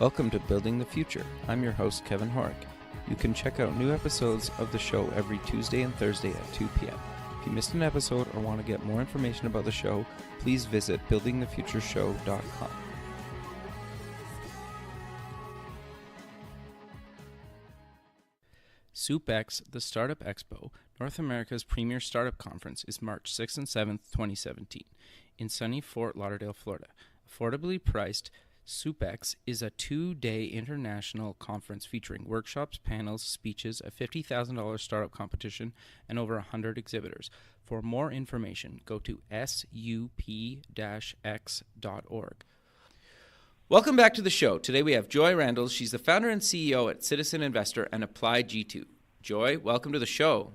Welcome to Building the Future. I'm your host, Kevin Horick. You can check out new episodes of the show every Tuesday and Thursday at 2 p.m. If you missed an episode or want to get more information about the show, please visit buildingthefutureshow.com. SoupX, the Startup Expo, North America's premier startup conference, is March 6th and 7th, 2017, in sunny Fort Lauderdale, Florida. Affordably priced, SoupX is a 2-day international conference featuring workshops, panels, speeches, a $50,000 startup competition, and over 100 exhibitors. For more information, go to sup-x.org. Welcome back to the show. Today we have Joy Randels. She's the founder and CEO at Citizen Investor and Applied G2. Joy, welcome to the show.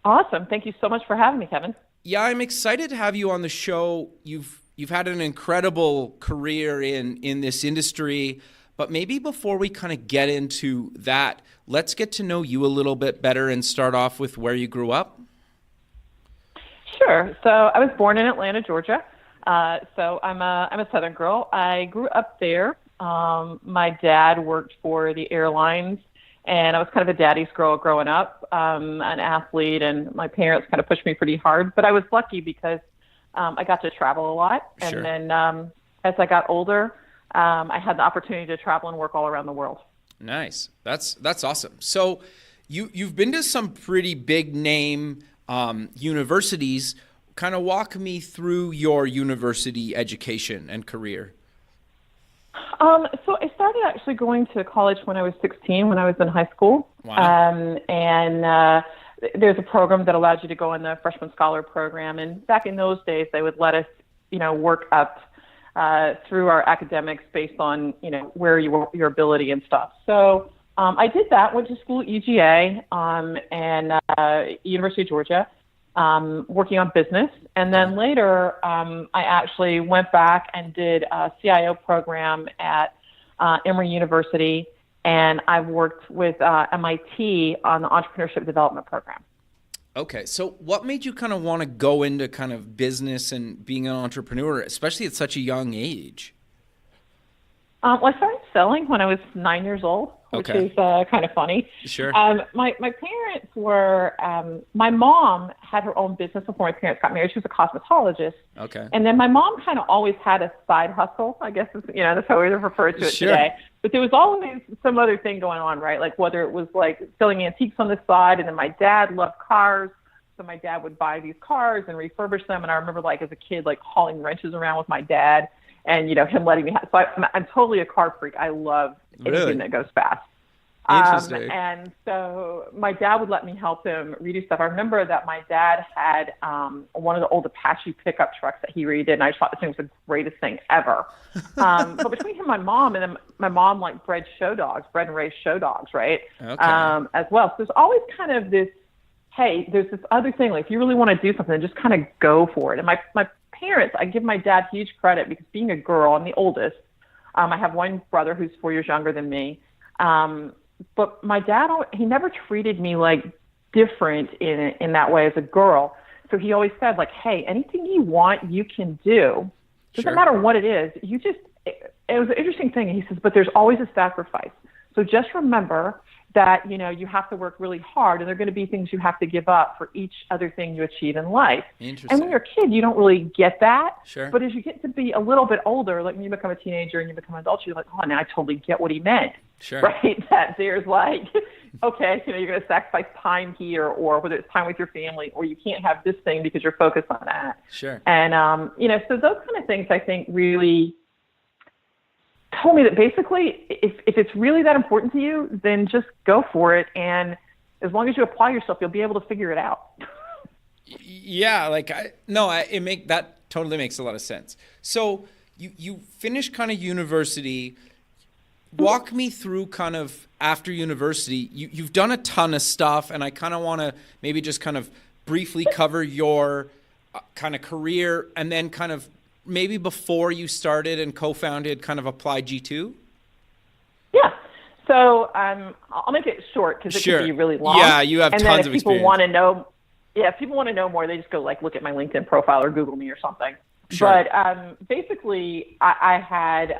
Awesome. Thank you so much for having me, Kevin. Yeah, I'm excited to have you on the show. You've had an incredible career in this industry, but maybe before we kind of get into that, let's get to know you a little bit better and start off with where you grew up. Sure. So I was born in Atlanta, Georgia. So I'm a Southern girl. I grew up there. My dad worked for the airlines, and I was kind of a daddy's girl growing up, an athlete, and my parents kind of pushed me pretty hard. But I was lucky because I got to travel a lot. Sure. And then as I got older, I had the opportunity to travel and work all around the world. Nice. That's awesome. So you've been to some pretty big name universities. Kind of walk me through your university education and career. So I started actually going to college when I was 16, when I was in high school. Wow. There's a program that allowed you to go in the freshman scholar program. And back in those days, they would let us, work up through our academics based on, where your ability and stuff. So I did that, went to school at UGA and University of Georgia, working on business. And then later, I actually went back and did a CIO program at Emory University. And I worked with MIT on the Entrepreneurship Development Program. Okay, so what made you kind of want to go into kind of business and being an entrepreneur, especially at such a young age? Well, I started selling when I was 9 years old, which is kind of funny. Sure. My parents were, my mom had her own business before my parents got married. She was a cosmetologist. Okay. And then my mom kind of always had a side hustle, I guess, that's how we refer to it today. But there was always some other thing going on, right? Like whether it was like selling antiques on the side, and then my dad loved cars. So my dad would buy these cars and refurbish them. And I remember like as a kid, like hauling wrenches around with my dad and, him letting me have, so I'm totally a car freak. I love anything that goes fast. Interesting. And so my dad would let me help him redo stuff. I remember that my dad had one of the old Apache pickup trucks that he redid, and I just thought this thing was the greatest thing ever. But between him and my mom, and then my mom like bred and raised show dogs, right? Okay. As well. So there's always kind of this, hey, there's this other thing, like if you really want to do something, just kind of go for it. And my parents, I give my dad huge credit because being a girl, I'm the oldest. I have one brother who's 4 years younger than me. But my dad, he never treated me like different in that way as a girl. So he always said like, hey, anything you want, you can do. Doesn't matter what it is. It was an interesting thing. He says, but there's always a sacrifice. So just remember that, you have to work really hard, and there are going to be things you have to give up for each other thing you achieve in life. Interesting. And when you're a kid, you don't really get that. Sure. But as you get to be a little bit older, like when you become a teenager and you become an adult, you're like, oh, now I totally get what he meant. Sure. Right? That there's like, okay, you're going to sacrifice time here, or whether it's time with your family, or you can't have this thing because you're focused on that. Sure. And, so those kind of things I think really told me that basically if it's really that important to you, then just go for it. And as long as you apply yourself, you'll be able to figure it out. Yeah, that totally makes a lot of sense. So you finished kind of university. Walk me through kind of after university. You've done a ton of stuff, and I kind of want to maybe just kind of briefly cover your kind of career, and then kind of maybe before you started and co-founded kind of Applied G2? Yeah. So I'll make it short because it could be really long. Yeah, you have tons of experience. And then if people want to know more, they just go like look at my LinkedIn profile or Google me or something. Sure. But basically, I had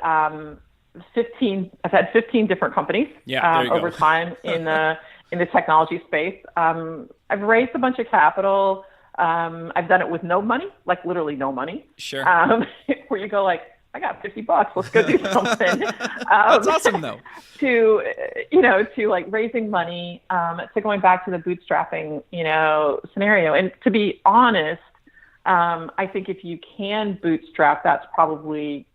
I've had 15 different companies over time in the technology space. I've raised a bunch of capital. I've done it with no money, like literally no money. Sure. Where you go like, I got $50. Let's go do something. That's awesome though. To like raising money, to going back to the bootstrapping, scenario. And to be honest, I think if you can bootstrap, that's probably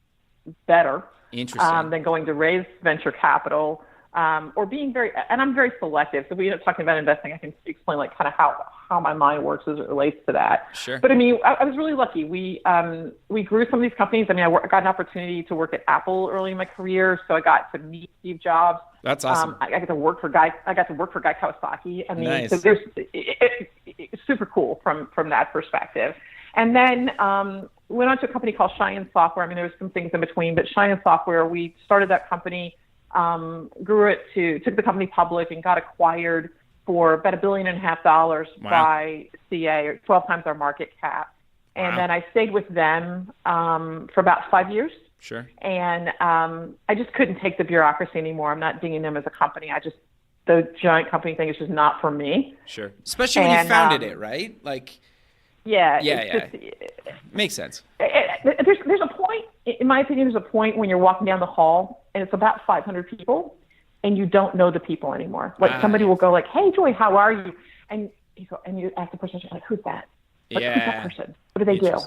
better. Interesting. Than going to raise venture capital, or being and I'm very selective. So we end up talking about investing. I can explain like kind of how my mind works as it relates to that. Sure. But I mean, I was really lucky. We grew some of these companies. I mean, I got an opportunity to work at Apple early in my career, so I got to meet Steve Jobs. That's awesome. I got to work for Guy Kawasaki. I mean, nice. So it's super cool from that perspective. And then went on to a company called Cheyenne Software. I mean, there was some things in between, but Cheyenne Software, we started that company, grew it took the company public and got acquired for about $1.5 billion by CA, or 12 times our market cap. And then I stayed with them for about 5 years. Sure. And I just couldn't take the bureaucracy anymore. I'm not dinging them as a company. The giant company thing is just not for me. Sure. Especially when you founded it, right? Like. Yeah. Makes sense. There's a point, in my opinion, there's a point when you're walking down the hall and it's about 500 people and you don't know the people anymore. Like somebody will go like, "Hey, Joy, how are you?" And you ask the person, like, "Who's that? Who's that person? What do they do?"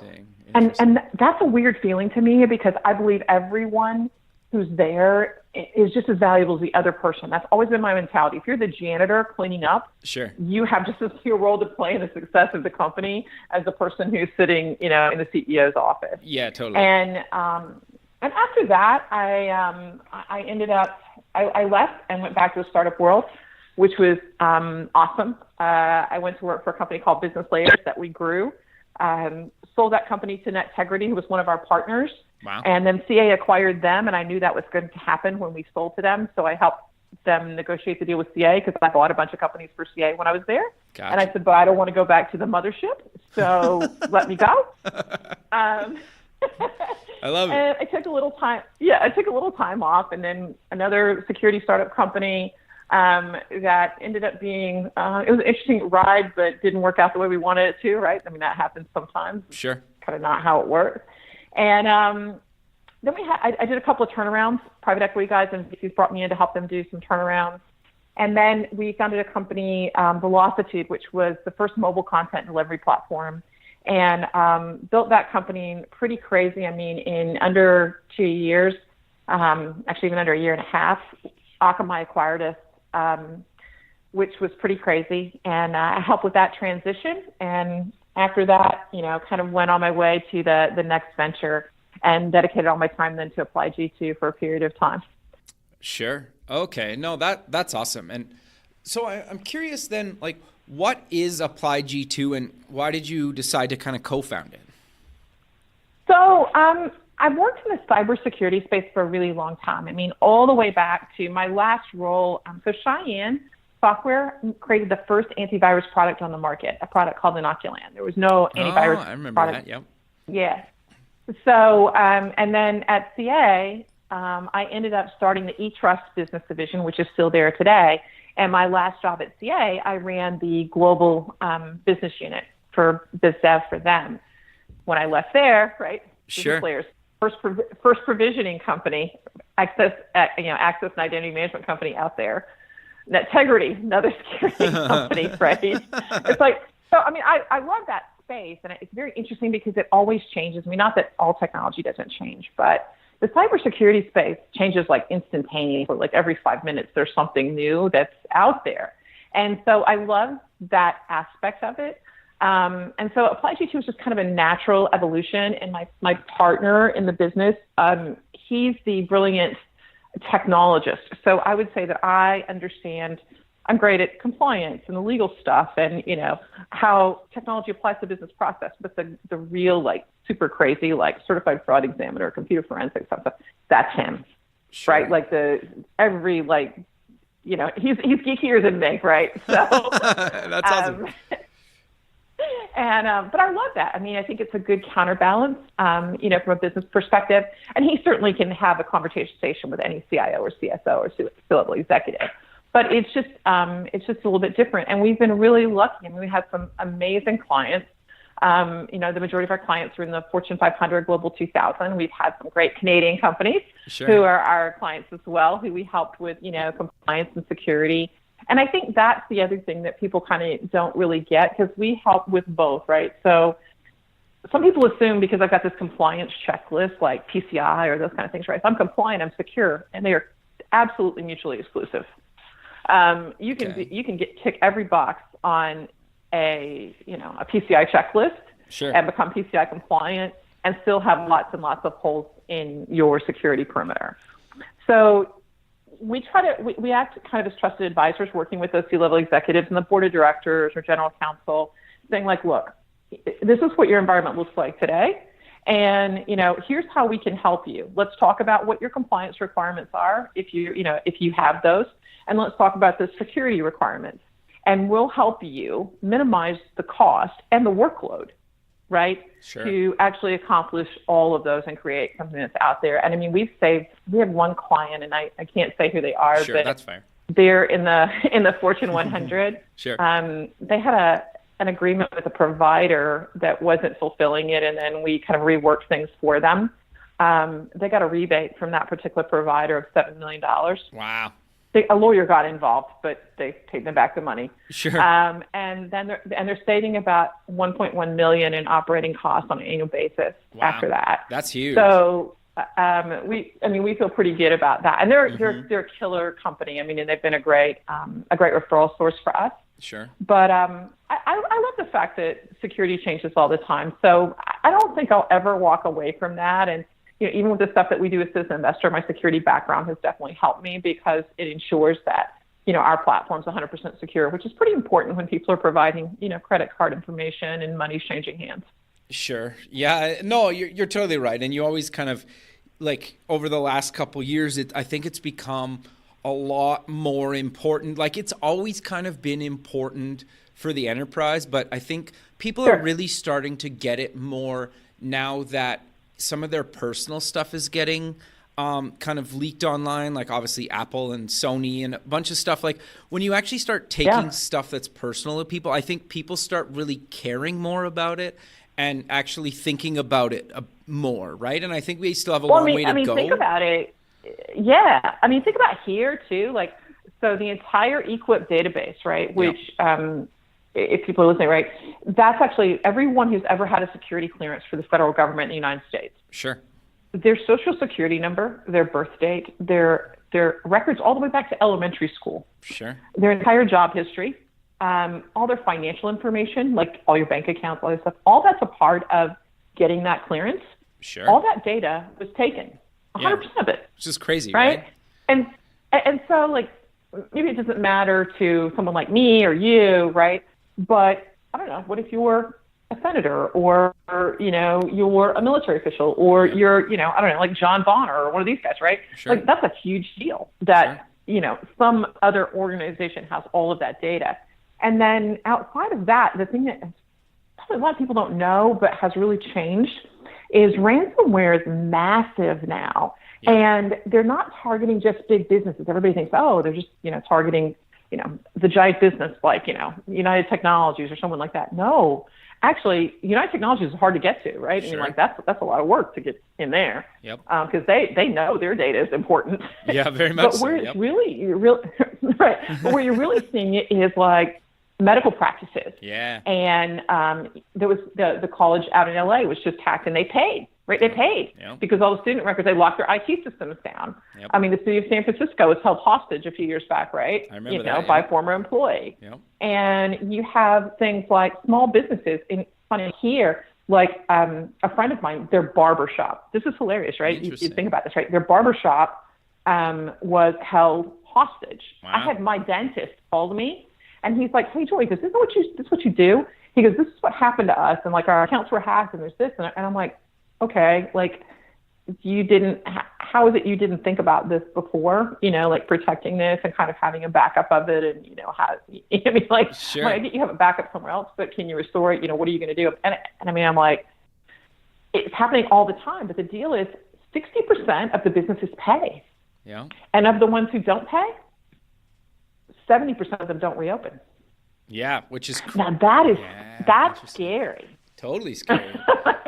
And that's a weird feeling to me, because I believe everyone who's there is just as valuable as the other person. That's always been my mentality. If you're the janitor cleaning up, sure, you have just as big a role to play in the success of the company as the person who's sitting, in the CEO's office. Yeah, totally. And after that, I ended up, I left and went back to the startup world, which was awesome. I went to work for a company called Business Layers that we grew. Sold that company to Netegrity, who was one of our partners. Wow. And then CA acquired them, and I knew that was going to happen when we sold to them. So I helped them negotiate the deal with CA, because I bought a bunch of companies for CA when I was there. Gotcha. And I said, but I don't want to go back to the mothership, so let me go. I love it. And I took a little time. Yeah, I took a little time off, and then another security startup company that ended up being, it was an interesting ride, but didn't work out the way we wanted it to, right? I mean, that happens sometimes. Sure. Kind of not how it works. And then I did a couple of turnarounds. Private equity guys and VCs brought me in to help them do some turnarounds. And then we founded a company, Velocitude, which was the first mobile content delivery platform, and built that company pretty crazy. I mean, in under 2 years, actually even under a year and a half, Akamai acquired us, which was pretty crazy. And I helped with that transition. And after that, kind of went on my way to the next venture, and dedicated all my time then to Apply G2 for a period of time. Sure. Okay. No, that's awesome. And so I'm curious then, like, what is Apply G2 and why did you decide to kind of co-found it? So I've worked in the cybersecurity space for a really long time. I mean, all the way back to my last role. So Cheyenne Software created the first antivirus product on the market, a product called Inoculant. There was no antivirus I remember product. that, yep. Yeah. So, and then at CA, I ended up starting the eTrust business division, which is still there today. And my last job at CA, I ran the global business unit for BizDev for them. When I left there, right? Sure. Players, first provisioning company, access and identity management company out there. Netegrity, another security company, right? It's like, so, I mean, I love that space, and it's very interesting because it always changes. I mean, not that all technology doesn't change, but the cybersecurity space changes like instantaneously. Like every 5 minutes, there's something new that's out there. And so I love that aspect of it. And so Apply G2 is just kind of a natural evolution. And my partner in the business, he's the brilliant technologist. So I would say that I understand, I'm great at compliance and the legal stuff and, how technology applies to business process, but the real, like, super crazy, like, certified fraud examiner, computer forensics stuff, that's him, sure. Right? Like he's geekier than me, right? So that's awesome. And but I love that. I mean, I think it's a good counterbalance, from a business perspective. And he certainly can have a conversation with any CIO or CSO or C-level executive. But it's just a little bit different. And we've been really lucky. I mean, we have some amazing clients. The majority of our clients are in the Fortune 500, Global 2000. We've had some great Canadian companies who are our clients as well, who we helped with, compliance and security. And I think that's the other thing that people kind of don't really get, because we help with both, right? So some people assume because I've got this compliance checklist like PCI or those kind of things, right? If I'm compliant, I'm secure, and they are absolutely mutually exclusive. You can tick every box on a PCI checklist and become PCI compliant and still have lots and lots of holes in your security perimeter. So we act kind of as trusted advisors, working with those C-level executives and the board of directors or general counsel, saying like, look, this is what your environment looks like today. And, here's how we can help you. Let's talk about what your compliance requirements are, if you have those, and let's talk about the security requirements. And we'll help you minimize the cost and the workload, right? Sure. To actually accomplish all of those and create something that's out there. And I mean, we have one client, and I can't say who they are, but that's fair. They're in the Fortune 100. Sure. They had an agreement with a provider that wasn't fulfilling it, and then we kind of reworked things for them. They got a rebate from that particular provider of $7 million. Wow. A lawyer got involved, but they paid them back the money. Sure. And then they're saving about $1.1 million in operating costs on an annual basis after that. That's huge. So we feel pretty good about that. And they're a killer company. I mean, and they've been a great referral source for us. Sure. But I love the fact that security changes all the time. So I don't think I'll ever walk away from that. And even with the stuff that we do as Citizen Investor, my security background has definitely helped me, because it ensures that, our platform's 100% secure, which is pretty important when people are providing, credit card information and money's changing hands. Sure. Yeah. No, you're totally right. And you always kind of, like, over the last couple of years, I think it's become a lot more important. Like, it's always kind of been important for the enterprise, but I think people are really starting to get it more now that some of their personal stuff is getting kind of leaked online, like obviously Apple and Sony and a bunch of stuff. Like, when you actually start taking stuff that's personal to people, I think people start really caring more about it and actually thinking about it more, right? And I think we still have a long way to go. Think about it. Yeah. I mean, think about here too. Like, so the entire eQuip database, right, which if people are listening, right, that's actually everyone who's ever had a security clearance for the federal government in the United States. Sure. Their social security number, their birth date, their records all the way back to elementary school. Sure. Their entire job history, all their financial information, like all your bank accounts, all this stuff, all that's a part of getting that clearance. Sure. All that data was taken, 100% of it. Which is crazy, right? And so, like, maybe it doesn't matter to someone like me or you, right? But I don't know, what if you're a senator, or, you're a military official, or you're, I don't know, like John Bonner or one of these guys, right? Sure. Like, that's a huge deal that, some other organization has all of that data. And then outside of that, the thing that probably a lot of people don't know but has really changed is ransomware is massive now. Yeah. And they're not targeting just big businesses. Everybody thinks, they're just, targeting, the giant business like, United Technologies or someone like that. No, actually, United Technologies is hard to get to, right? Sure. I mean, like, that's a lot of work to get in there. Yep. Because they know their data is important. Yeah, very much. But where it's really right. But where you're really seeing it is like medical practices. Yeah. And there was the college out in LA was just hacked, and they paid. Right, they paid because all the student records, they locked their IT systems down. Yep. I mean, the city of San Francisco was held hostage a few years back, right? I remember that, by a former employee. Yep. And you have things like small businesses funny here, like a friend of mine, their barber shop. This is hilarious, right? You think about this, right? Their barber shop was held hostage. Wow. I had my dentist called me, and he's like, "Hey, Joy, this is what you do?" He goes, "This is what happened to us, and like our accounts were hacked, and there's this," and I'm like, okay, like, how is it you didn't think about this before, like protecting this and kind of having a backup of it, and, how, I mean, like, Sure. well, I get you have a backup somewhere else, but can you restore it? What are you going to do? And I mean, I'm like, it's happening all the time, but the deal is 60% of the businesses pay. Yeah. And of the ones who don't pay, 70% of them don't reopen. Yeah, which is now that's scary. Totally scary.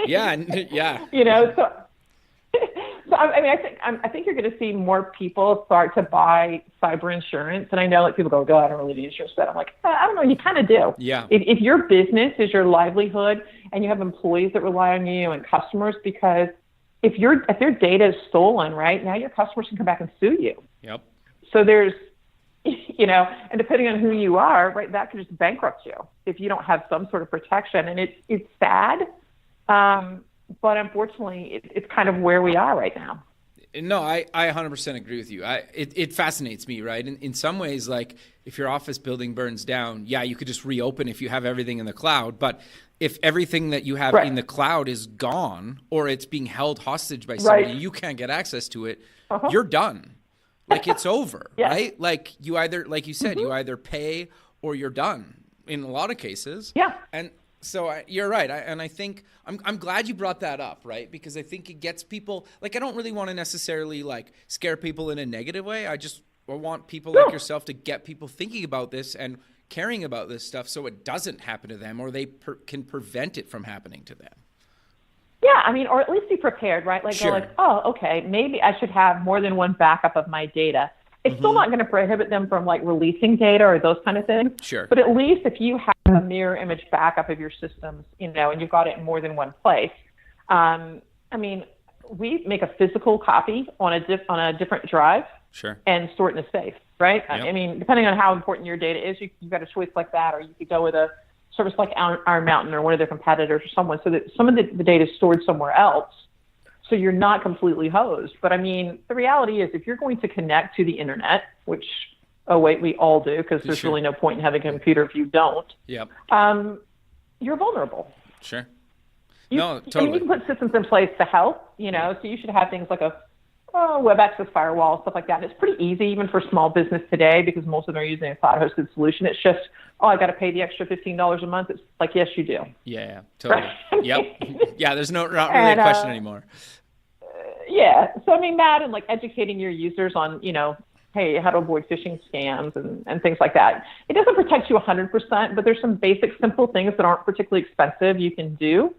Yeah, yeah. So I mean, I think you're going to see more people start to buy cyber insurance, and I know like people go, "God, I don't really need insurance for that." I'm like, I don't know, you kind of do. Yeah. If your business is your livelihood and you have employees that rely on you and customers, because if their data is stolen, right now your customers can come back and sue you. Yep. So there's, and depending on who you are, right, that could just bankrupt you if you don't have some sort of protection. And it's sad, but unfortunately, it's kind of where we are right now. No, I 100% agree with you. It fascinates me, right? In some ways, like if your office building burns down, yeah, you could just reopen if you have everything in the cloud. But if everything that you have in the cloud is gone or it's being held hostage by somebody, you can't get access to it, you're done. Like it's over, right? Like you either, like you said, you either pay or you're done in a lot of cases. Yeah. And so you're right. And I think I'm glad you brought that up, right? Because I think it gets people, like, I don't really want to necessarily like scare people in a negative way. I want people like yourself to get people thinking about this and caring about this stuff so it doesn't happen to them, or they can prevent it from happening to them. Yeah, I mean, or at least be prepared, right? Like, Sure. Go like, oh, okay, maybe I should have more than one backup of my data. It's still not going to prohibit them from like releasing data or those kind of things. Sure. But at least if you have a mirror image backup of your systems, and you've got it in more than one place. I mean, we make a physical copy on a different drive. Sure. And store it in a safe, right? Yep. I mean, depending on how important your data is, you've got a choice like that, or you could go with a service like Iron Mountain or one of their competitors or someone, so that some of the data is stored somewhere else, so you're not completely hosed. But I mean, the reality is if you're going to connect to the internet, which, we all do, because there's really no point in having a computer if you don't, Yep. You're vulnerable. Sure. No, totally. I mean, you can put systems in place to help, so you should have things like a web access firewall, stuff like that. And it's pretty easy even for small business today, because most of them are using a cloud-hosted solution. It's just, I got to pay the extra $15 a month. It's like, yes, you do. Yeah, totally. Right? Yep. Yeah, there's not really a question anymore. Yeah. So, I mean, that and like educating your users on, hey, how to avoid phishing scams and things like that. It doesn't protect you 100%, but there's some basic, simple things that aren't particularly expensive you can do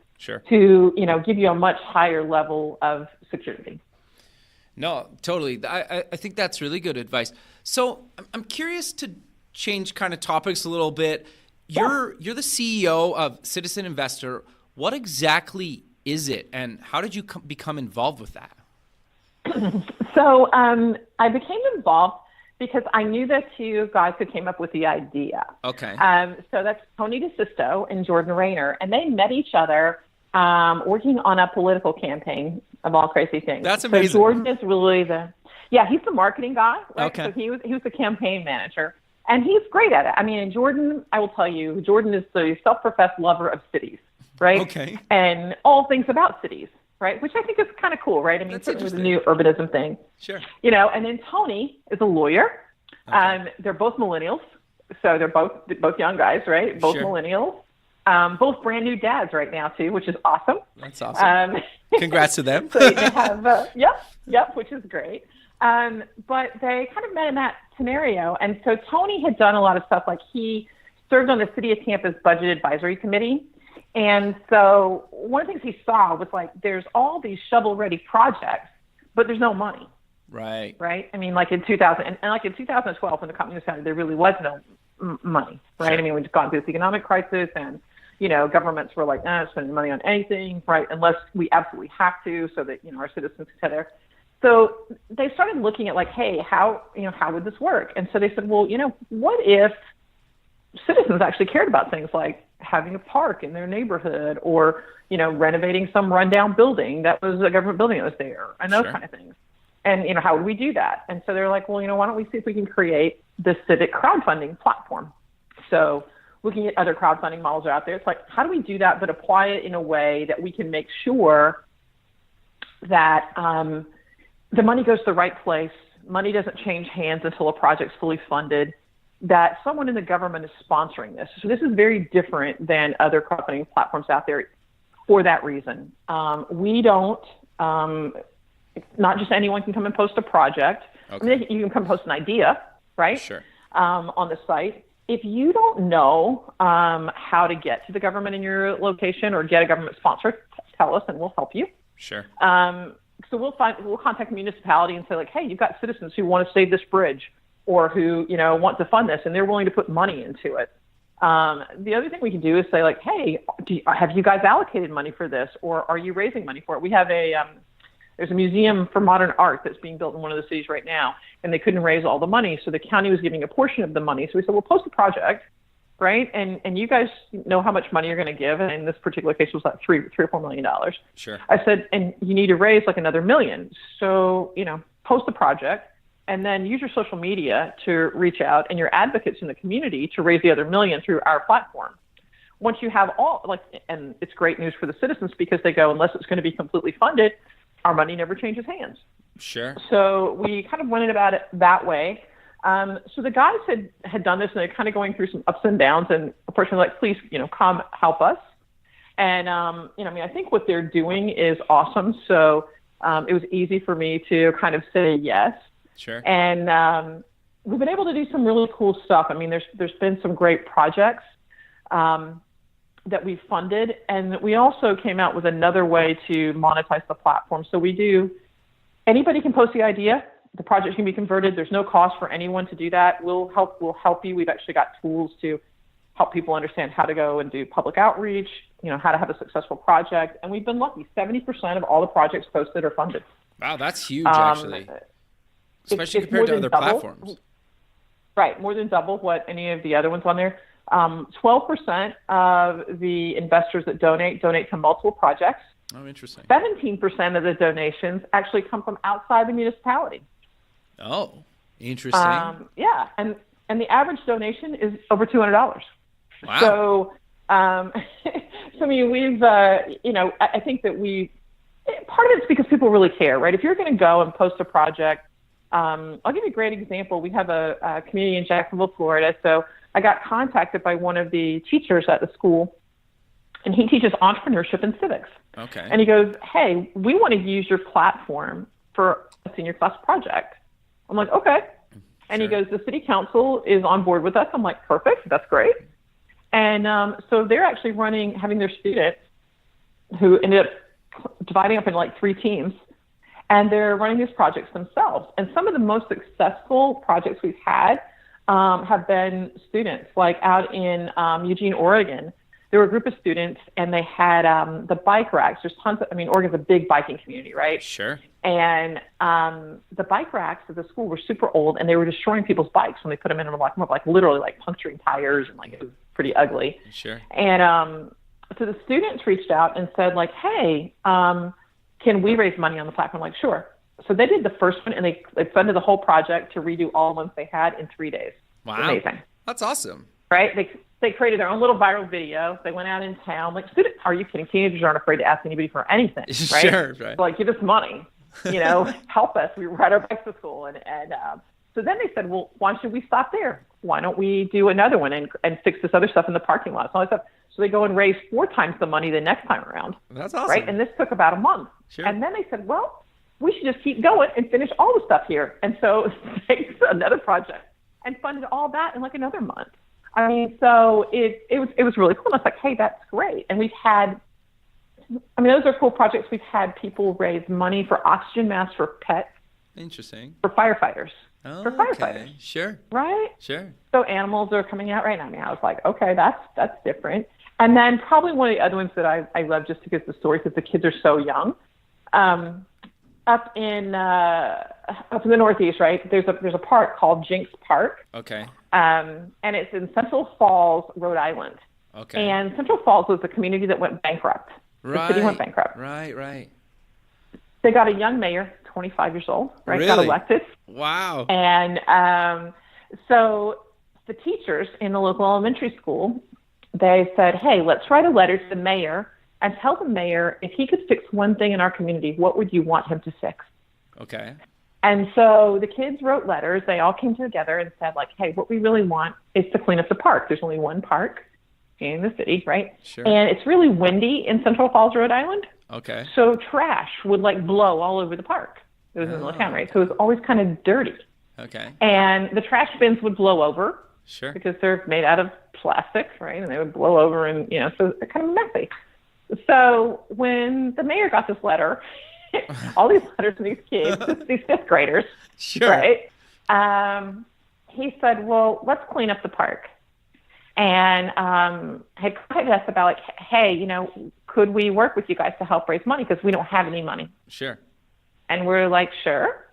to, give you a much higher level of security. No, totally. I think that's really good advice. So I'm curious to change kind of topics a little bit. You're the CEO of Citizen Investor. What exactly is it, and how did you become involved with that? So I became involved because I knew the two guys who came up with the idea. Okay. So that's Tony DeSisto and Jordan Rayner, and they met each other working on a political campaign of all crazy things. That's amazing. So Jordan is really he's the marketing guy, right? Okay. So he was the campaign manager, and he's great at it. I mean, and Jordan, I will tell you, Jordan is the self-professed lover of cities, right? Okay. And all things about cities, right? Which I think is kind of cool, right? I mean, it was a new urbanism thing. Sure. And then Tony is a lawyer. Okay. They're both millennials, so they're both young guys, right? Both millennials. Both brand new dads right now too, which is awesome. That's awesome. Congrats to them. So they have, yep, which is great. But they kind of met in that scenario. And so Tony had done a lot of stuff, like he served on the City of Tampa's Budget Advisory Committee. And so one of the things he saw was like, there's all these shovel-ready projects, but there's no money. Right. Right. I mean, like in 2000 and like in 2012, when the company was founded, there really was no money. Right. Sure. I mean, we'd gone through this economic crisis, and governments were like, not spending money on anything, right, unless we absolutely have to, so that our citizens can there. So they started looking at like, hey, how would this work? And so they said, well, what if citizens actually cared about things like having a park in their neighborhood, or renovating some rundown building that was a government building that was there, and those kind of things. And how would we do that? And so they're like, well, why don't we see if we can create this civic crowdfunding platform? So looking at other crowdfunding models out there, it's like, how do we do that but apply it in a way that we can make sure that the money goes to the right place. Money doesn't change hands until a project's fully funded, that someone in the government is sponsoring this. So this is very different than other crowdfunding platforms out there for that reason. We don't, not just anyone can come and post a project. Okay. I mean, you can come post an idea, right? Sure. On the site. If you don't know how to get to the government in your location or get a government sponsor, tell us and we'll help you. Sure. So we'll contact the municipality and say like, hey, you've got citizens who want to save this bridge or who, want to fund this and they're willing to put money into it. The other thing we can do is say like, hey, have you guys allocated money for this or are you raising money for it? We have there's a museum for modern art that's being built in one of the cities right now, and they couldn't raise all the money, so the county was giving a portion of the money. So we said, we'll post a project, right? And you guys know how much money you're going to give, and in this particular case, it was like $3 or $4 million. Sure. I said, and you need to raise like another $1 million. So, post the project, and then use your social media to reach out and your advocates in the community to raise the other $1 million through our platform. Once you have and it's great news for the citizens because they go, unless it's going to be completely funded, our money never changes hands. Sure. So we kind of went about it that way. So the guys had done this and they're kind of going through some ups and downs and unfortunately like, please, come help us. And, I think what they're doing is awesome. So it was easy for me to kind of say yes. Sure. And we've been able to do some really cool stuff. I mean, there's been some great projects that we funded, and we also came out with another way to monetize the platform. So anybody can post the idea, the project can be converted. There's no cost for anyone to do that. We'll help you. We've actually got tools to help people understand how to go and do public outreach, how to have a successful project. And we've been lucky. 70% of all the projects posted are funded. Wow, that's huge, actually. Especially compared to other platforms. Right, more than double what any of the other ones on there. 12% of the investors that donate to multiple projects. Oh, interesting. 17% of the donations actually come from outside the municipality. Oh, interesting. Yeah, and the average donation is over $200. Wow. So, I mean, we've, I think that part of it's because people really care, right? If you're going to go and post a project, I'll give you a great example. We have a community in Jacksonville, Florida. So I got contacted by one of the teachers at the school, and he teaches entrepreneurship and civics. Okay. And he goes, hey, we want to use your platform for a senior class project. I'm like, okay. And Sure. he goes, the city council is on board with us. I'm like, perfect. That's great. And so they're actually having their students who ended up dividing up into like 3 teams, and they're running these projects themselves. And some of the most successful projects we've had have been students, like out in Eugene, Oregon. There were a group of students, and they had the bike racks. There's tons of, Oregon's a big biking community, right? Sure. And the bike racks at the school were super old, and they were destroying people's bikes when they put them in and like literally like puncturing tires, and like it was pretty ugly. Sure. And so the students reached out and said like, hey, can we raise money on the platform? Like, sure. So they did the first one, and they funded the whole project to redo all the ones they had in 3 days. Wow. Amazing. That's awesome. Right? They created their own little viral video. They went out in town. Like, are you kidding? Teenagers aren't afraid to ask anybody for anything, right? Sure, right. So, like, give us money, help us. We ride our bikes to school. And so then they said, well, why should we stop there? Why don't we do another one and fix this other stuff in the parking lot? So they go and raise 4 times the money the next time around. That's awesome. Right? And this took about a month. Sure. And then they said, well, we should just keep going and finish all the stuff here. And so they did another project and funded all that in like another month. So it was really cool. And I was like, hey, that's great. And we've had, those are cool projects. We've had people raise money for oxygen masks for pets. Interesting. For firefighters. Oh, for firefighters. Okay. Sure. Right? Sure. So animals are coming out right now. I was like, okay, that's different. And then probably one of the other ones that I love just because the story, because the kids are so young. Up in the Northeast, right? There's a park called Jinx Park. Okay. And it's in Central Falls, Rhode Island. Okay. And Central Falls was a community that went bankrupt. Right. The city went bankrupt. Right. They got a young mayor, 25 years old, right? Really? Got elected. Wow. And so the teachers in the local elementary school, they said, hey, let's write a letter to the mayor and tell the mayor if he could fix one thing in our community, what would you want him to fix? Okay. And so the kids wrote letters. They all came together and said, like, hey, what we really want is to clean up the park. There's only one park in the city, right? Sure. And it's really windy in Central Falls, Rhode Island. Okay. So trash would like blow all over the park. It was in the middle of town, right? So it was always kind of dirty. Okay. And the trash bins would blow over. Sure. Because they're made out of plastic, right? And they would blow over and, so they're kind of messy. So when the mayor got this letter, all these letters from these kids, these fifth graders, sure. right? He said, well, let's clean up the park. And had contacted us about like, hey, could we work with you guys to help raise money? Because we don't have any money. Sure. And we're like, sure.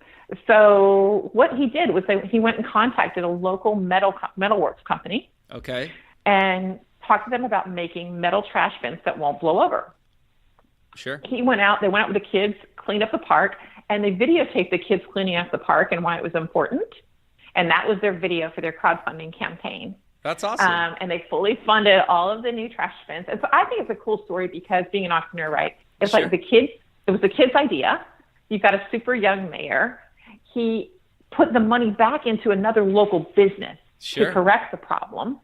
So what he did was he went and contacted a local metalworks company. Okay. And talked to them about making metal trash bins that won't blow over. Sure. They went out with the kids, cleaned up the park, and they videotaped the kids cleaning up the park and why it was important. And that was their video for their crowdfunding campaign. That's awesome. And they fully funded all of the new trash bins. And so I think it's a cool story because being an entrepreneur, right? It's sure. like it was the kid's idea. You've got a super young mayor. He put the money back into another local business sure. to correct the problem,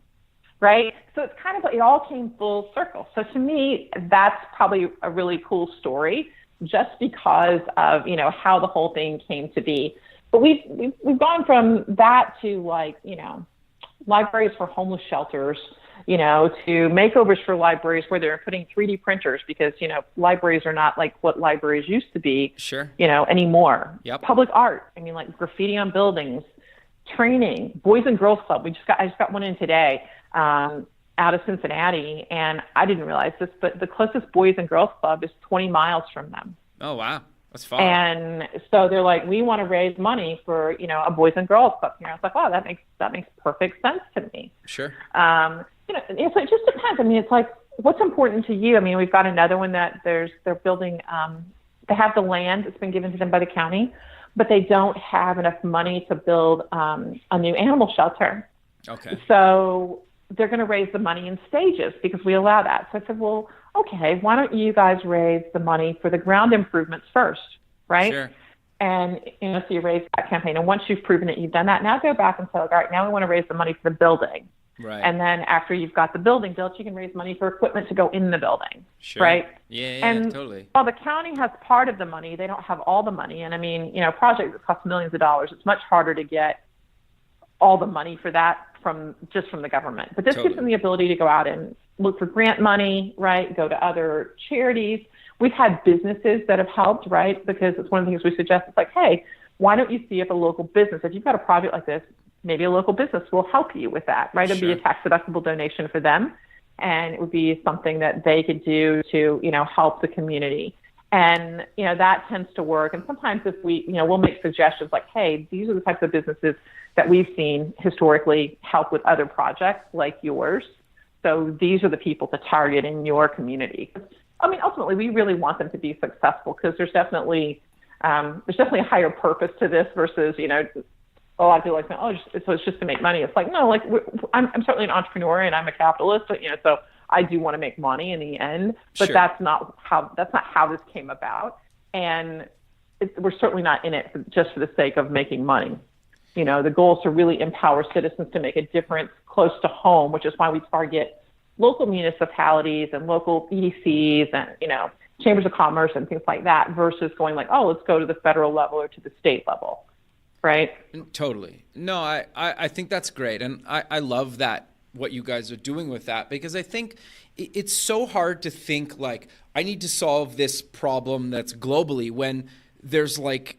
right? So it's kind of like it all came full circle. So to me, that's probably a really cool story just because of, how the whole thing came to be. But we've gone from that to like, libraries for homeless shelters, to makeovers for libraries where they're putting 3D printers because, libraries are not like what libraries used to be, sure. Anymore. Yep. Public art. I mean, like graffiti on buildings, training, Boys and Girls Club. I just got one in today, out of Cincinnati. And I didn't realize this, but the closest Boys and Girls Club is 20 miles from them. Oh, wow. That's far. And so they're like, we want to raise money for, a Boys and Girls Club. I was like, wow, that makes perfect sense to me. Sure. It just depends. I mean, it's like, what's important to you? I mean, we've got another one that they're building, they have the land that's been given to them by the county, but they don't have enough money to build a new animal shelter. Okay. So they're going to raise the money in stages because we allow that. So I said, well, okay, why don't you guys raise the money for the ground improvements first, right? Sure. And, so you raise that campaign. And once you've proven it, you've done that, now go back and say, all right, now we want to raise the money for the building. Right. And then after you've got the building built, you can raise money for equipment to go in the building, sure. right? Yeah, and totally. While the county has part of the money, they don't have all the money. And I mean, projects that cost millions of dollars, it's much harder to get all the money for that from the government. But this gives them the ability to go out and look for grant money, right? Go to other charities. We've had businesses that have helped, right? Because it's one of the things we suggest. It's like, hey, why don't you see if a local business, if you've got a project like this, maybe a local business will help you with that, right? It'd be a tax-deductible donation for them, and it would be something that they could do to, help the community. And, that tends to work. And sometimes if we'll make suggestions like, hey, these are the types of businesses that we've seen historically help with other projects like yours. So these are the people to target in your community. I mean, ultimately, we really want them to be successful because there's definitely a higher purpose to this versus, a lot of people are like, so it's just to make money. It's like, no, like I'm certainly an entrepreneur and I'm a capitalist, but, so I do want to make money in the end, but sure. that's not how this came about. And we're certainly not in it just for the sake of making money. The goal is to really empower citizens to make a difference close to home, which is why we target local municipalities and local EDCs and, chambers of commerce and things like that versus going like, oh, let's go to the federal level or to the state level. Right. Totally. No, I think that's great. And I love that, what you guys are doing with that, because I think it's so hard to think like I need to solve this problem that's globally when there's like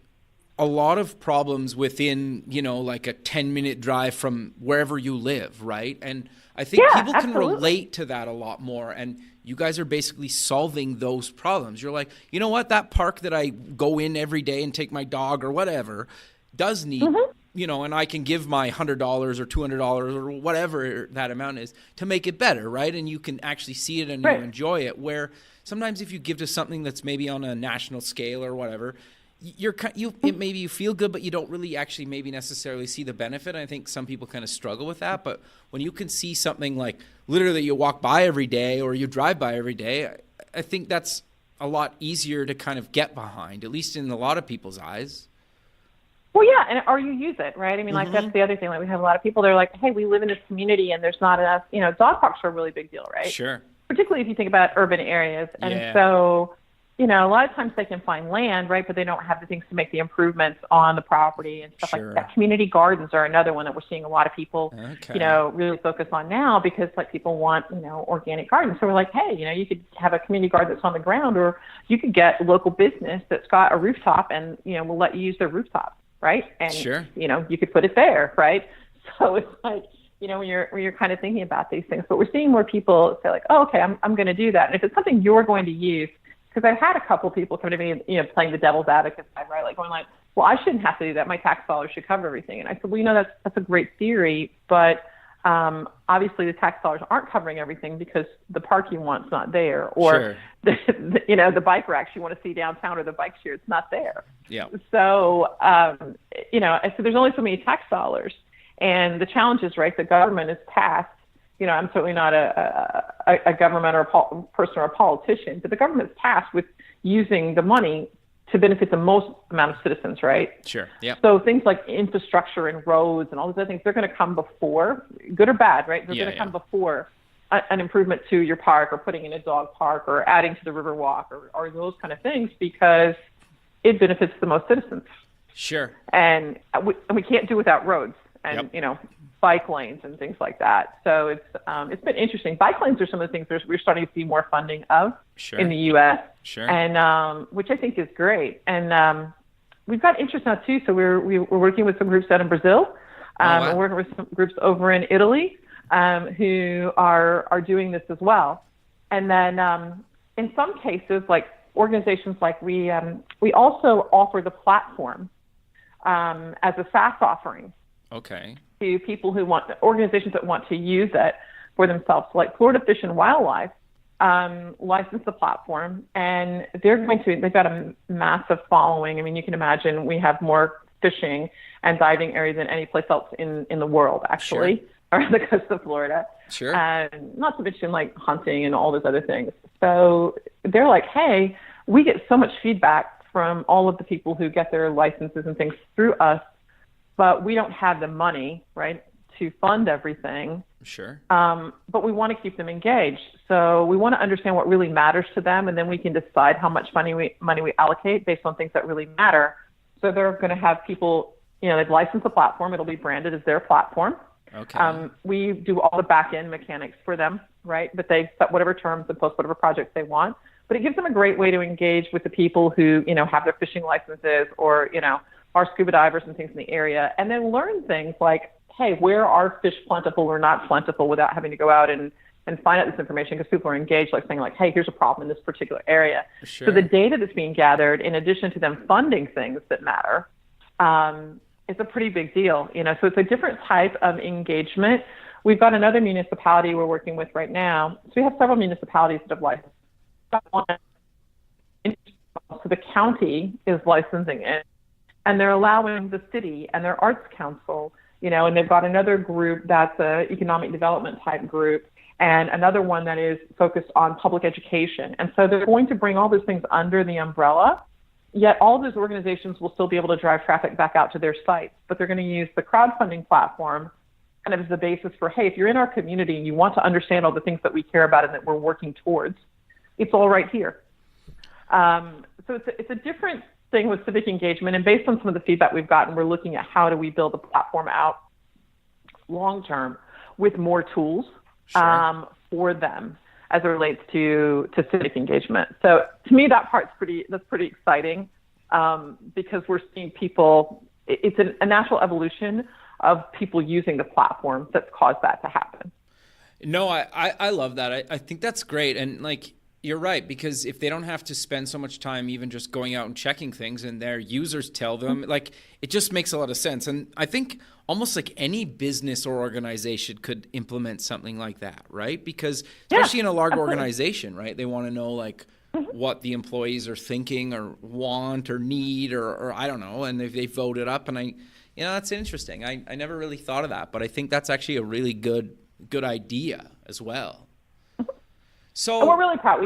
a lot of problems within, like a 10-minute drive from wherever you live. Right. And I think people can relate to that a lot more. And you guys are basically solving those problems. You're like, you know what, that park that I go in every day and take my dog or whatever does need, and I can give my $100 or $200 or whatever that amount is to make it better, right? And you can actually see it and you enjoy it. Where sometimes if you give to something that's maybe on a national scale or whatever, maybe you feel good, but you don't really actually maybe necessarily see the benefit. I think some people kind of struggle with that. But when you can see something like literally you walk by every day or you drive by every day, I think that's a lot easier to kind of get behind, at least in a lot of people's eyes. Well, yeah, and or you use it, right? I mean, like that's the other thing. Like we have a lot of people. They're like, hey, we live in this community, and there's not enough. Dog parks are a really big deal, right? Sure. Particularly if you think about urban areas, and so a lot of times they can find land, right? But they don't have the things to make the improvements on the property and stuff like that. Community gardens are another one that we're seeing a lot of people, really focus on now because like people want, organic gardens. So we're like, hey, you could have a community garden that's on the ground, or you could get a local business that's got a rooftop and, we'll let you use their rooftop, right? And, you could put it there, right? So it's like, when you're kind of thinking about these things, but we're seeing more people say like, oh, okay, I'm going to do that. And if it's something you're going to use, because I've had a couple of people come to me, playing the devil's advocate side, right? Like going like, well, I shouldn't have to do that. My tax dollars should cover everything. And I said, well, that's a great theory, but obviously the tax dollars aren't covering everything because the park you want's not there, or the bike racks you want to see downtown, or the bike share, it's not there. Yeah. So so there's only so many tax dollars, and the challenge is, right, the government is tasked. I'm certainly not a government or a person or a politician, but the government's tasked with using the money to benefit the most amount of citizens, right? Sure. Yeah. So things like infrastructure and roads and all those other things, they're going to come before, good or bad, right? They're going to come before an improvement to your park, or putting in a dog park, or adding to the river walk, or those kind of things, because it benefits the most citizens. Sure. And we can't do without roads and, bike lanes and things like that. So it's been interesting. Bike lanes are some of the things we're starting to see more funding of in the U.S. Sure. And which I think is great. And we've got interest now too. So we're working with some groups out in Brazil. We're working with some groups over in Italy who are doing this as well. And then in some cases, like organizations like we also offer the platform as a SaaS offering. Okay. To people organizations that want to use it for themselves, like Florida Fish and Wildlife, license the platform, and they've got a massive following. I mean, you can imagine we have more fishing and diving areas than any place else in the world, actually, around the coast of Florida. Sure. And not to mention like hunting and all those other things. So they're like, hey, we get so much feedback from all of the people who get their licenses and things through us, but we don't have the money, right, to fund everything. Sure. But we want to keep them engaged. So we want to understand what really matters to them, and then we can decide how much money we allocate based on things that really matter. So they're going to have people, they've licensed the platform. It'll be branded as their platform. Okay. We do all the back-end mechanics for them, right? But they set whatever terms and post whatever projects they want. But it gives them a great way to engage with the people who, have their fishing licenses, or, are scuba divers and things in the area, and then learn things like, hey, where are fish plentiful or not plentiful, without having to go out and find out this information, because people are engaged, like saying like, hey, here's a problem in this particular area. Sure. So the data that's being gathered, in addition to them funding things that matter, is a pretty big deal. So it's a different type of engagement. We've got another municipality we're working with right now. So we have several municipalities that have licensed. So the county is licensing it, and they're allowing the city and their arts council, and they've got another group that's a economic development type group, and another one that is focused on public education. And so they're going to bring all those things under the umbrella, yet all those organizations will still be able to drive traffic back out to their sites. But they're going to use the crowdfunding platform kind of as the basis for, hey, if you're in our community and you want to understand all the things that we care about and that we're working towards, it's all right here. So it's a different thing with civic engagement, and based on some of the feedback we've gotten, we're looking at how do we build the platform out long term with more tools for them as it relates to civic engagement. So to me, that's pretty exciting, because we're seeing people. It's a natural evolution of people using the platform that's caused that to happen. No, I love that. I think that's great, and like. You're right, because if they don't have to spend so much time even just going out and checking things, and their users tell them, like, it just makes a lot of sense. And I think almost like any business or organization could implement something like that, right? Because especially in a large organization, right, they want to know like what the employees are thinking or want or need or I don't know, and they vote it up. And that's interesting. I never really thought of that, but I think that's actually a really good idea as well. And we're So really proud.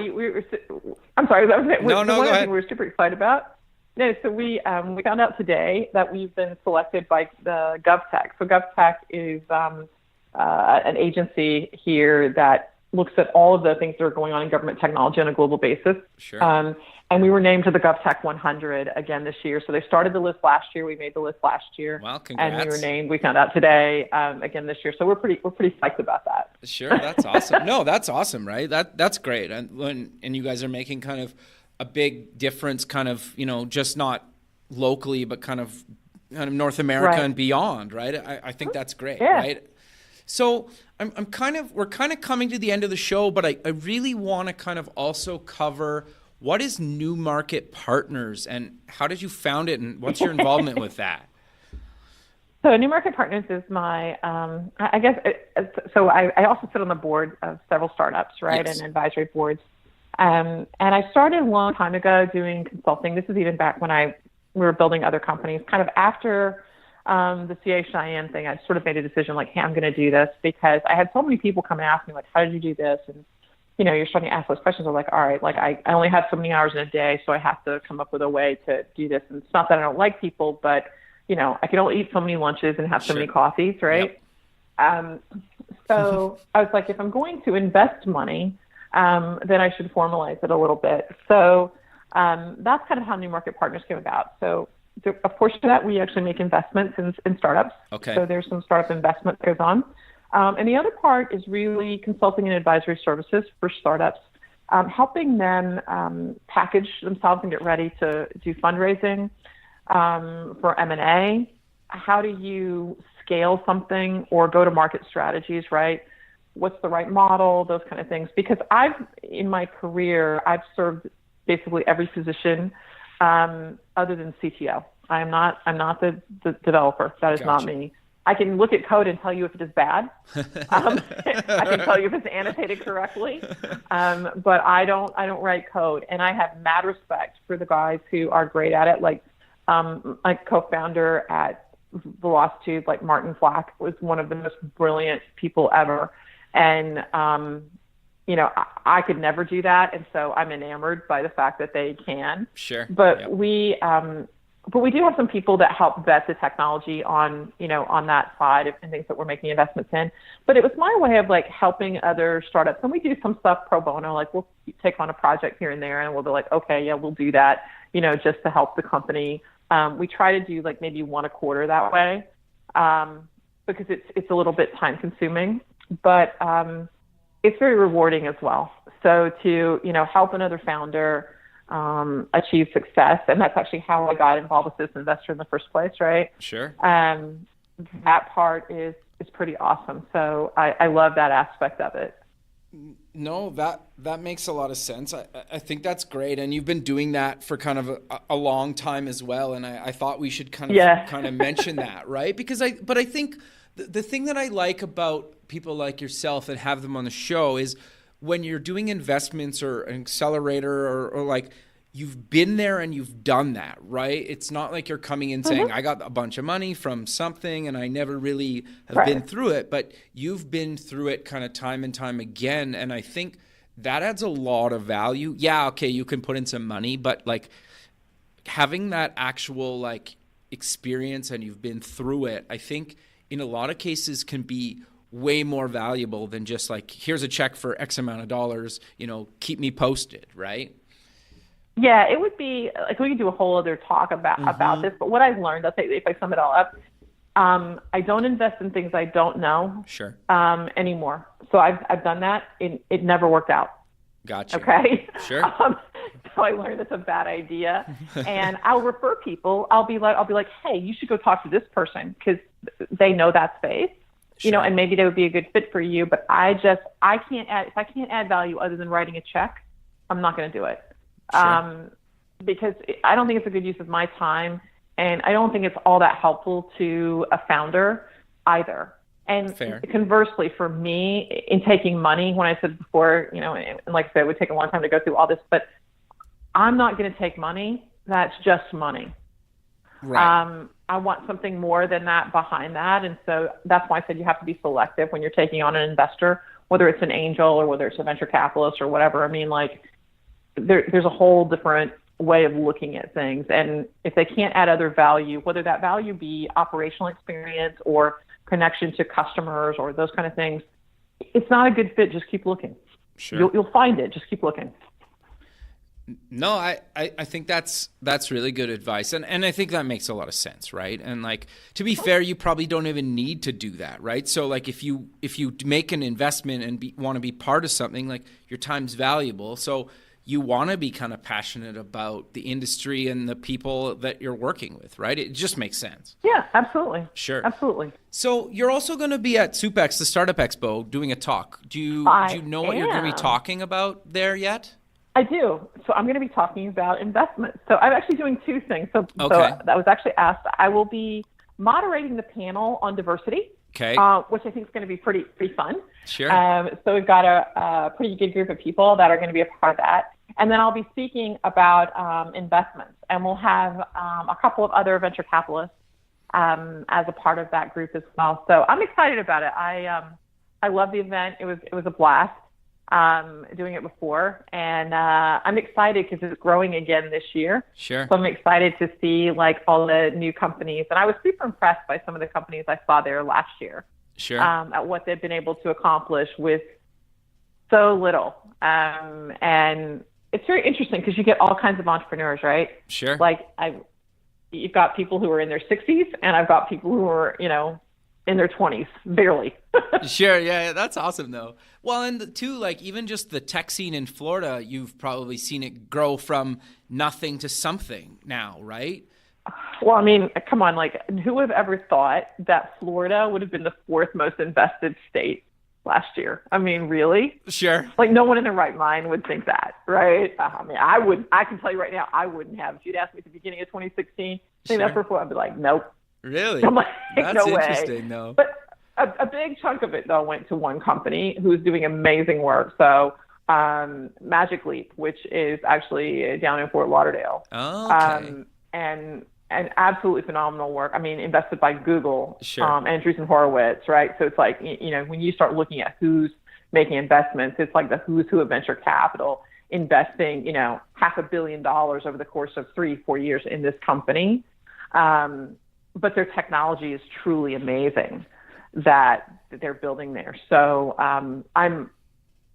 I'm sorry, that was it. no, So no, one go of the things ahead. we're super excited about. No, so we found out today that we've been selected by the GovTech. So GovTech is an agency here that looks at all of the things that are going on in government technology on a global basis. Sure. Um, and we were named to the GovTech 100 again this year. So they started the list last year. We made the list last year, Well, and we were congrats. named. We found out today again this year. So we're pretty psyched about that. Sure, that's awesome. No, that's awesome, right? That's great. And you guys are making kind of a big difference, kind of, just not locally, but kind of North America Right. and beyond, right? I think that's great, Yeah. right? So we're kind of coming to the end of the show, but I really want to kind of also cover what is New Market Partners and how did you found it and what's your involvement with that? So New Market Partners is my, I guess, so I also sit on the board of several startups, right, Yes. and advisory boards. And I started a long time ago doing consulting. This is even back when we were building other companies. Kind of after the CA Cheyenne thing, I sort of made a decision like, hey, I'm going to do this because I had so many people come and ask me, like, how did you do this? And, you're starting to ask those questions. I'm like, all right, like I only have so many hours in a day, so I have to come up with a way to do this. And it's not that I don't like people, but I can only eat so many lunches and have so Sure. many coffees, right? Yep. So I was like, if I'm going to invest money, then I should formalize it a little bit. So that's kind of how New Market Partners came about. So a portion of that, we actually make investments in startups. Okay. So there's some startup investment that goes on. And the other part is really consulting and advisory services for startups, helping them package themselves and get ready to do fundraising for M&A. How do you scale something or go to market strategies, right? What's the right model, those kind of things. Because in my career, I've served basically every position other than CTO. I'm not the developer. That is not Gotcha. me. I can look at code and tell you if it is bad. I can tell you if it's annotated correctly, but I don't write code. And I have mad respect for the guys who are great at it. Like my co-founder at Velocitude, like Martin Flack, was one of the most brilliant people ever. And I could never do that, and so I'm enamored by the fact that they can. Sure. But Yep. we do have some people that help vet the technology on that side and things that we're making investments in. But it was my way of like helping other startups, and we do some stuff pro bono. Like we'll take on a project here and there, and we'll be like, okay, yeah, we'll do that, just to help the company. We try to do like maybe one a quarter that way, because it's a little bit time consuming, but it's very rewarding as well. So to help another founder achieve success, and that's actually how I got involved with this investor in the first place, right? Sure. That part is pretty awesome. So I love that aspect of it. No, that makes a lot of sense. I think that's great, and you've been doing that for kind of a long time as well. And I thought we should kind of mention that, right? Because I think the thing that I like about people like yourself that have them on the show is when you're doing investments or an accelerator or like you've been there and you've done that, right? It's not like you're coming in saying, I got a bunch of money from something and I never really have been through it, but you've been through it kind of time and time again. And I think that adds a lot of value. Yeah, okay, you can put in some money, but like having that actual like experience and you've been through it, I think in a lot of cases can be way more valuable than just like, here's a check for X amount of dollars, keep me posted, right? Yeah, it would be like we could do a whole other talk about this. But what I've learned, I'll say if I sum it all up, I don't invest in things I don't know anymore. So I've done that. It never worked out. Gotcha. Okay. Sure. So I learned that's a bad idea, and I'll refer people. I'll be like, hey, you should go talk to this person because they know that space. Sure. And maybe they would be a good fit for you. But I can't add, if I can't add value other than writing a check, I'm not going to do it. Sure. Because I don't think it's a good use of my time, and I don't think it's all that helpful to a founder either. And Fair. Conversely, for me, in taking money, when I said before, and like I said, it would take a long time to go through all this, but I'm not going to take money that's just money. Right. I want something more than that behind that. And so that's why I said you have to be selective when you're taking on an investor. whether it's an angel or whether it's a venture capitalist or whatever. I mean, like there's a whole different way of looking at things. And if they can't add other value, whether that value be operational experience or connection to customers or those kind of things, it's not a good fit. Just keep looking. Sure. You'll find it. Just keep looking. No, I think that's really good advice. And I think that makes a lot of sense, right? And like, to be fair, you probably don't even need to do that, right? So like if you make an investment and want to be part of something, like your time's valuable. So you want to be kind of passionate about the industry and the people that you're working with, right? It just makes sense. Yeah, absolutely. Sure. Absolutely. So you're also going to be at SUPEX, the Startup Expo, doing a talk. Do you know what you're going to be talking about there yet? I do. So I'm going to be talking about investments. So I'm actually doing two things. So that was actually asked. I will be moderating the panel on diversity, okay, which I think is going to be pretty fun. Sure. So we've got a pretty good group of people that are going to be a part of that. And then I'll be speaking about investments. And we'll have a couple of other venture capitalists as a part of that group as well. So I'm excited about it. I love the event. It was a blast. Doing it before, and I'm excited because it's growing again this year. Sure. So I'm excited to see like all the new companies, and I was super impressed by some of the companies I saw there last year. Sure. At what they've been able to accomplish with so little, and it's very interesting because you get all kinds of entrepreneurs, right? Sure. Like you've got people who are in their 60s, and I've got people who are in their 20s, barely. Sure, yeah, that's awesome though. Well, and too, like even just the tech scene in Florida, you've probably seen it grow from nothing to something now, right? Well, I mean, come on, like who would have ever thought that Florida would have been the fourth most invested state last year? I mean, really? Sure. Like no one in their right mind would think that, right? I mean, I can tell you right now, I wouldn't have. If you'd asked me at the beginning of 2016, I think that first one, I'd be like, nope. Really? I'm like, that's no interesting, way. though. But a big chunk of it, though, went to one company who's doing amazing work. So Magic Leap, which is actually down in Fort Lauderdale. Oh, okay. And absolutely phenomenal work. I mean, invested by Google, sure. Andreessen Horowitz, right? So it's like, when you start looking at who's making investments, it's like the who's who of venture capital investing, $500 million over the course of 3-4 years in this company. But their technology is truly amazing that they're building there. So I'm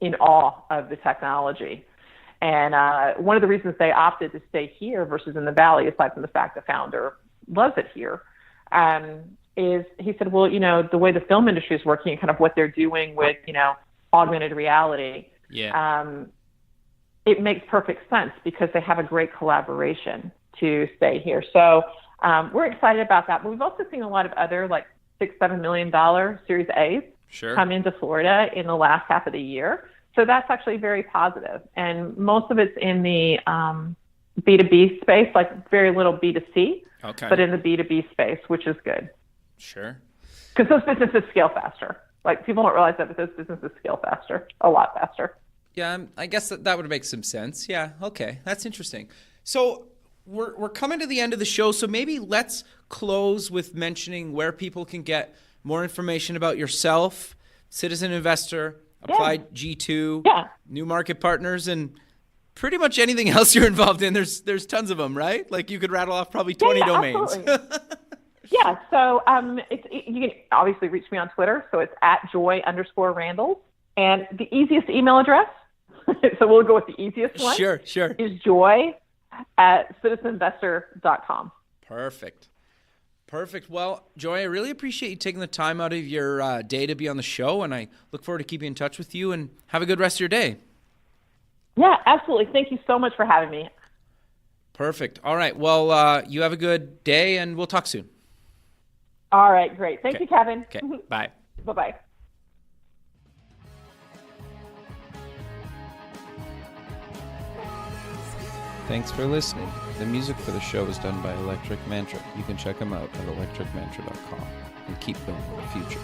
in awe of the technology. And one of the reasons they opted to stay here versus in the Valley, aside from the fact the founder loves it here, is he said, well, the way the film industry is working and kind of what they're doing with, augmented reality, it makes perfect sense because they have a great collaboration to stay here. So we're excited about that. But we've also seen a lot of other like $6-7 million Series A's come into Florida in the last half of the year. So that's actually very positive. And most of it's in the B2B space, like very little B2C, but in the B2B space, which is good. Sure. Because those businesses scale faster. Like people don't realize that, but those businesses scale faster, a lot faster. Yeah, I guess that would make some sense. Yeah, okay. That's interesting. So we're coming to the end of the show, so maybe let's close with mentioning where people can get more information about yourself, Citizen Investor, Applied G2, New Market Partners, and pretty much anything else you're involved in. There's tons of them, right? Like you could rattle off probably 20 domains. Yeah, so you can obviously reach me on Twitter, so it's at Joy_Randels. And the easiest email address, so we'll go with the easiest one. Sure. Is joy@citizeninvestor.com. Perfect. Well, Joy, I really appreciate you taking the time out of your day to be on the show, and I look forward to keeping in touch with you, and have a good rest of your day. Yeah, absolutely. Thank you so much for having me. Perfect. All right. Well, you have a good day, and we'll talk soon. All right, great. Thank you, Kevin. Okay, bye. Bye-bye. Thanks for listening. The music for the show is done by Electric Mantra. You can check them out at electricmantra.com and keep building the future.